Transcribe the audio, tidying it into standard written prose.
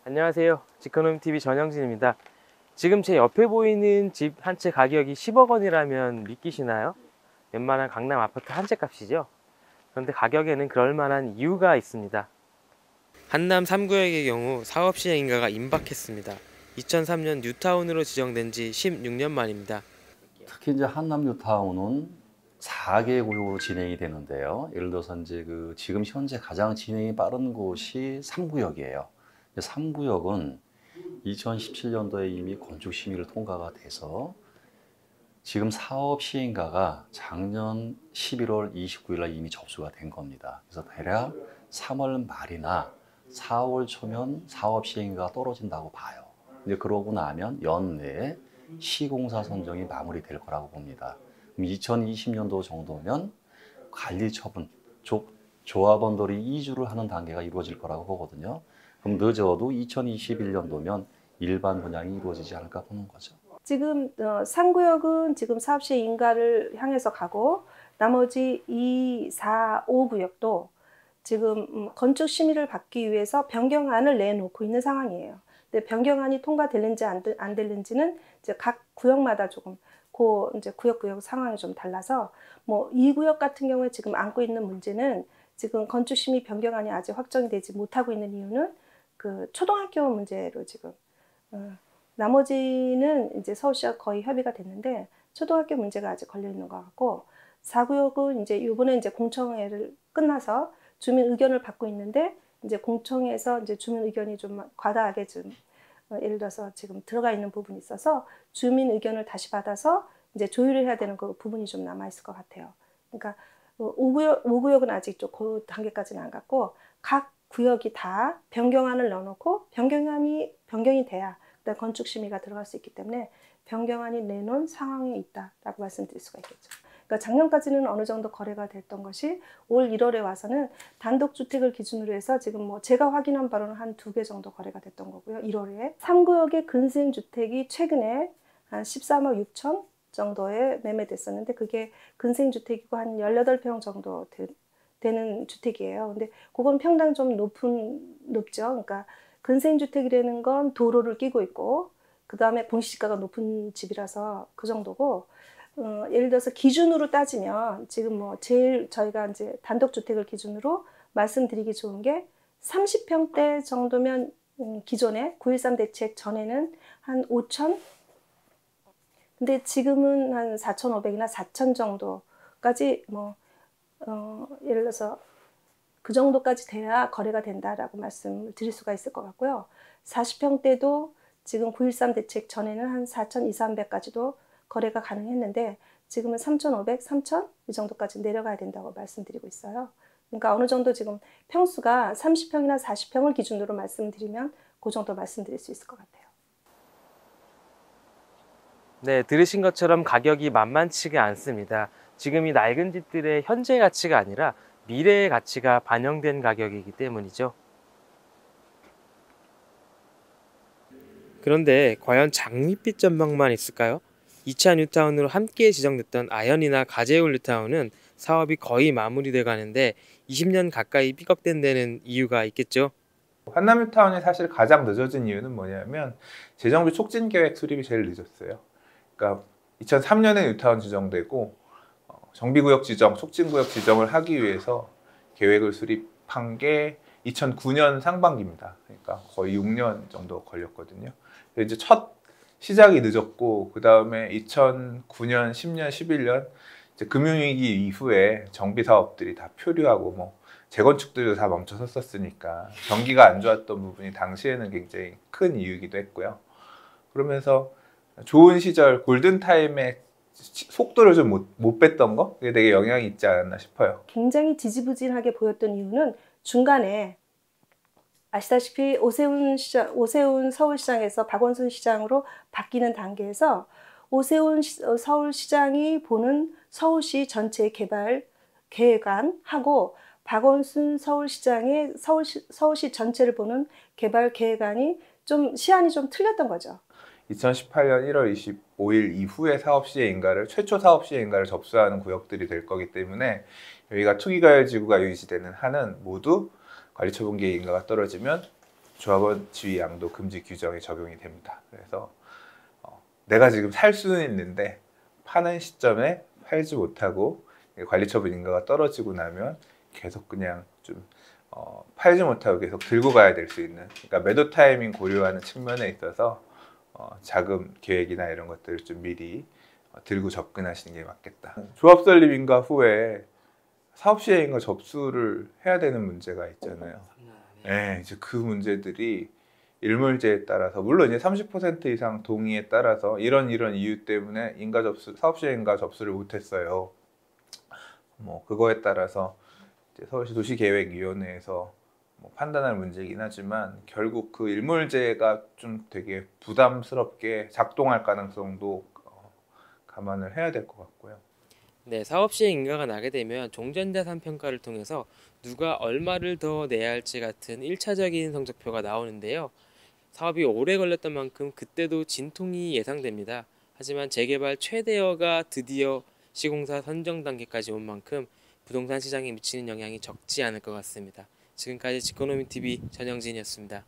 안녕하세요. 지코노미TV 전영진입니다. 지금 제 옆에 보이는 집 한 채 가격이 10억 원이라면 믿기시나요? 웬만한 강남 아파트 한 채 값이죠. 그런데 가격에는 그럴만한 이유가 있습니다. 한남 3구역의 경우 사업 시행 인가가 임박했습니다. 2003년 뉴타운으로 지정된 지 16년 만입니다. 특히 이제 한남 뉴타운은 4개 구역으로 진행이 되는데요. 예를 들어서 이제 지금 현재 가장 진행이 빠른 곳이 3구역이에요. 3구역은 2017년도에 이미 건축 심의를 통과가 돼서 지금 사업 시행가가 작년 11월 29일 날 이미 접수가 된 겁니다. 그래서 대략 3월 말이나 4월 초면 사업 시행가가 떨어진다고 봐요. 이제 그러고 나면 연내에 시공사 선정이 마무리될 거라고 봅니다. 2020년도 정도면 관리 처분, 조합원들이 이주를 하는 단계가 이루어질 거라고 보거든요. 그럼 늦어도 2021년도면 일반 분양이 이루어지지 않을까 보는 거죠. 지금 3구역은 지금 사업시행 인가를 향해서 가고 나머지 2, 4, 5구역도 지금 건축 심의를 받기 위해서 변경안을 내놓고 있는 상황이에요. 근데 변경안이 통과되는지 안 되는지는 이제 각 구역마다 조금 이제 구역 상황이 좀 달라서 뭐 2구역 같은 경우에 지금 안고 있는 문제는 지금 건축 심의 변경안이 아직 확정이 되지 못하고 있는 이유는 그 초등학교 문제로 지금 나머지는 이제 서울시와 거의 협의가 됐는데 초등학교 문제가 아직 걸려 있는 것 같고 4구역은 이제 이번에 이제 공청회를 끝나서 주민 의견을 받고 있는데 이제 공청회에서 이제 주민 의견이 좀 과다하게 좀 예를 들어서 지금 들어가 있는 부분이 있어서 주민 의견을 다시 받아서 이제 조율을 해야 되는 그 부분이 좀 남아 있을 것 같아요. 그러니까 5구역은 아직 좀 그 단계까지는 안 갔고 각 구역이 다 변경안을 넣어놓고 변경이 돼야 그다음 건축 심의가 들어갈 수 있기 때문에 변경안이 내놓은 상황에 있다라고 말씀드릴 수가 있겠죠. 그러니까 작년까지는 어느 정도 거래가 됐던 것이 올 1월에 와서는 단독주택을 기준으로 해서 지금 뭐 제가 확인한 바로는 한 2개 정도 거래가 됐던 거고요. 1월에 3구역의 근생주택이 최근에 한 13억 6천 정도에 매매됐었는데 그게 근생주택이고 한 18평 정도 되는 주택이에요. 근데 그건 평당 좀 높죠. 그러니까 근생주택이라는 건 도로를 끼고 있고 그 다음에 공시지가가 높은 집이라서 그 정도고 예를 들어서 기준으로 따지면 지금 뭐 제일 저희가 이제 단독주택을 기준으로 말씀드리기 좋은 게 30평대 정도면 기존에 9.13 대책 전에는 한 5천 근데 지금은 한 4,500이나 4천 정도까지 뭐 예를 들어서 그 정도까지 돼야 거래가 된다라고 말씀을 드릴 수가 있을 것 같고요. 40평대도 지금 9.13 대책 전에는 한 4,200~300까지도 거래가 가능했는데 지금은 3,500, 3,000 이 정도까지 내려가야 된다고 말씀드리고 있어요. 그러니까 어느 정도 지금 평수가 30평이나 40평을 기준으로 말씀드리면 그 정도 말씀드릴 수 있을 것 같아요. 네, 들으신 것처럼 가격이 만만치가 않습니다. 지금 이 낡은 집들의 현재 가치가 아니라 미래의 가치가 반영된 가격이기 때문이죠. 그런데 과연 장밋빛 전망만 있을까요? 2차 뉴타운으로 함께 지정됐던 아현이나 가재울 뉴타운은 사업이 거의 마무리돼 가는데 20년 가까이 삐걱된 데는 이유가 있겠죠. 한남 뉴타운이 사실 가장 늦어진 이유는 뭐냐면 재정비 촉진 계획 수립이 제일 늦었어요. 그러니까 2003년에 뉴타운 지정되고 정비구역 지정, 촉진구역 지정을 하기 위해서 계획을 수립한 게 2009년 상반기입니다. 그러니까 거의 6년 정도 걸렸거든요. 이제 첫 시작이 늦었고 그 다음에 2009년, 10년, 11년 이제 금융위기 이후에 정비 사업들이 다 표류하고 뭐 재건축들도 다 멈춰섰었으니까 경기가 안 좋았던 부분이 당시에는 굉장히 큰 이유이기도 했고요. 그러면서 좋은 시절 골든타임에 속도를 좀 못 뺐던 거? 그게 되게 영향이 있지 않았나 싶어요. 굉장히 지지부진하게 보였던 이유는 중간에 아시다시피 오세훈 서울시장에서 박원순 시장으로 바뀌는 단계에서 오세훈 서울시장이 보는 서울시 전체 개발 계획안하고 박원순 서울시장의 서울시 전체를 보는 개발 계획안이 좀 시안이 좀 틀렸던 거죠. 2018년 1월 25일 이후에 최초 사업시행 인가를 접수하는 구역들이 될 거기 때문에 여기가 투기과열지구가 유지되는 한은 모두 관리처분계획 인가가 떨어지면 조합원 지위 양도 금지 규정이 적용이 됩니다. 그래서 내가 지금 살 수는 있는데 파는 시점에 팔지 못하고 관리처분 인가가 떨어지고 나면 계속 그냥 좀 팔지 못하고 계속 들고 가야 될 수 있는, 그러니까 매도 타이밍 고려하는 측면에 있어서 자금 계획이나 이런 것들을 좀 미리 들고 접근하시는 게 맞겠다. 조합 설립 인가 후에 사업 시행 인가 접수를 해야 되는 문제가 있잖아요. 네, 이제 그 문제들이 일몰제에 따라서, 물론 이제 30% 이상 동의에 따라서 이런 이유 때문에 인가 접수, 사업 시행 인가 접수를 못했어요. 뭐 그거에 따라서 이제 서울시 도시계획위원회에서 뭐 판단할 문제이긴 하지만 결국 그 일몰제가 좀 되게 부담스럽게 작동할 가능성도 감안을 해야 될 것 같고요. 네, 사업 시행 인가가 나게 되면 종전자산 평가를 통해서 누가 얼마를 더 내야 할지 같은 1차적인 성적표가 나오는데요. 사업이 오래 걸렸던 만큼 그때도 진통이 예상됩니다. 하지만 재개발 최대여가 드디어 시공사 선정 단계까지 온 만큼 부동산 시장에 미치는 영향이 적지 않을 것 같습니다. 지금까지 지코노미 TV 전영진이었습니다.